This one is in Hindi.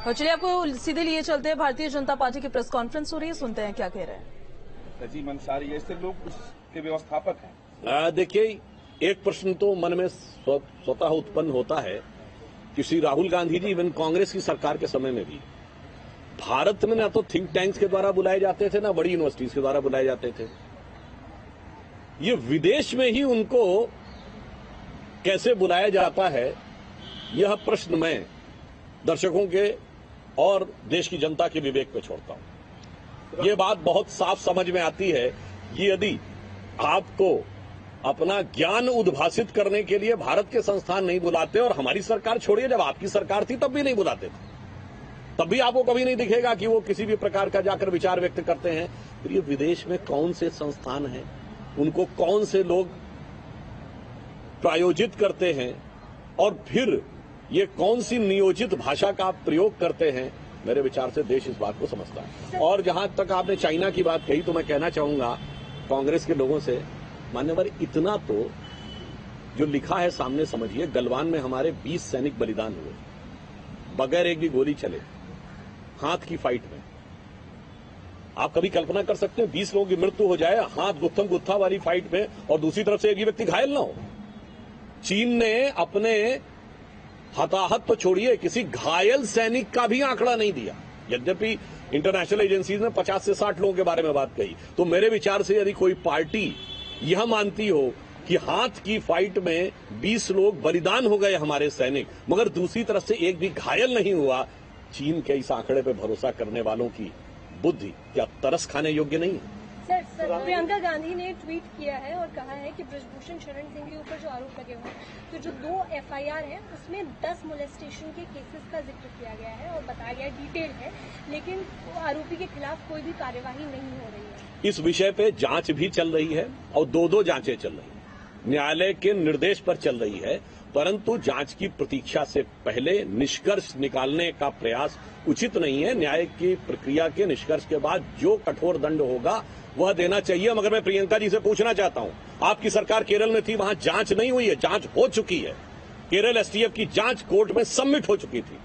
और चलिए आपको सीधे लिए चलते हैं, भारतीय जनता पार्टी की प्रेस कॉन्फ्रेंस हो रही है, सुनते हैं क्या कह रहे हैं। नजीम अंसारी ऐसे लोग उसके व्यवस्थापक हैं। देखिए, एक प्रश्न तो मन में स्वतः उत्पन्न होता है कि श्री राहुल गांधी जी इवन कांग्रेस की सरकार के समय में भी भारत में ना तो थिंक टैंक्स के द्वारा बुलाए जाते थे, ना बड़ी यूनिवर्सिटीज के द्वारा बुलाए जाते थे। ये विदेश में ही उनको कैसे बुलाया जाता है, यह प्रश्न मैं दर्शकों के और देश की जनता के विवेक पे छोड़ता हूं। ये बात बहुत साफ समझ में आती है कि यदि आपको अपना ज्ञान उद्भासित करने के लिए भारत के संस्थान नहीं बुलाते, और हमारी सरकार छोड़िए, जब आपकी सरकार थी तब भी नहीं बुलाते थे, तब भी आपको कभी नहीं दिखेगा कि वो किसी भी प्रकार का जाकर विचार व्यक्त करते हैं। फिर ये विदेश में कौन से संस्थान हैं, उनको कौन से लोग प्रायोजित करते हैं, और फिर ये कौन सी नियोजित भाषा का आप प्रयोग करते हैं, मेरे विचार से देश इस बात को समझता है। और जहां तक आपने चाइना की बात कही, तो मैं कहना चाहूंगा कांग्रेस के लोगों से, मान्यवर, इतना तो जो लिखा है सामने समझिए। गलवान में हमारे 20 सैनिक बलिदान हुए बगैर एक भी गोली चले, हाथ की फाइट में। आप कभी कल्पना कर सकते हैं 20 लोगों की मृत्यु हो जाए हाथ गुत्थम गुत्था वाली फाइट में, और दूसरी तरफ से एक भी व्यक्ति घायल ना हो। चीन ने अपने हताहत तो छोड़िए, किसी घायल सैनिक का भी आंकड़ा नहीं दिया, यद्यपि इंटरनेशनल एजेंसीज ने 50 से 60 लोगों के बारे में बात कही। तो मेरे विचार से यदि कोई पार्टी यह मानती हो कि हाथ की फाइट में 20 लोग बलिदान हो गए हमारे सैनिक, मगर दूसरी तरफ से एक भी घायल नहीं हुआ, चीन के इस आंकड़े पर भरोसा करने वालों की बुद्धि क्या तरस खाने योग्य नहीं है? सर, प्रियंका गांधी ने ट्वीट किया है और कहा है कि ब्रजभूषण शरण सिंह के ऊपर जो आरोप लगे हुए हैं, तो जो 2 FIR है उसमें 10 मोलेस्टेशन के केसेस का जिक्र किया गया है और बताया गया डिटेल है, लेकिन आरोपी के खिलाफ कोई भी कार्यवाही नहीं हो रही है। इस विषय पे जांच भी चल रही है और 2 जांचें चल रही है, न्यायालय के निर्देश पर चल रही है, परंतु जांच की प्रतीक्षा से पहले निष्कर्ष निकालने का प्रयास उचित नहीं है। न्याय की प्रक्रिया के निष्कर्ष के बाद जो कठोर दंड होगा वह देना चाहिए। मगर मैं प्रियंका जी से पूछना चाहता हूं, आपकी सरकार केरल में थी, वहां जांच नहीं हुई है, जांच हो चुकी है। केरल STF की जांच कोर्ट में सबमिट हो चुकी थी।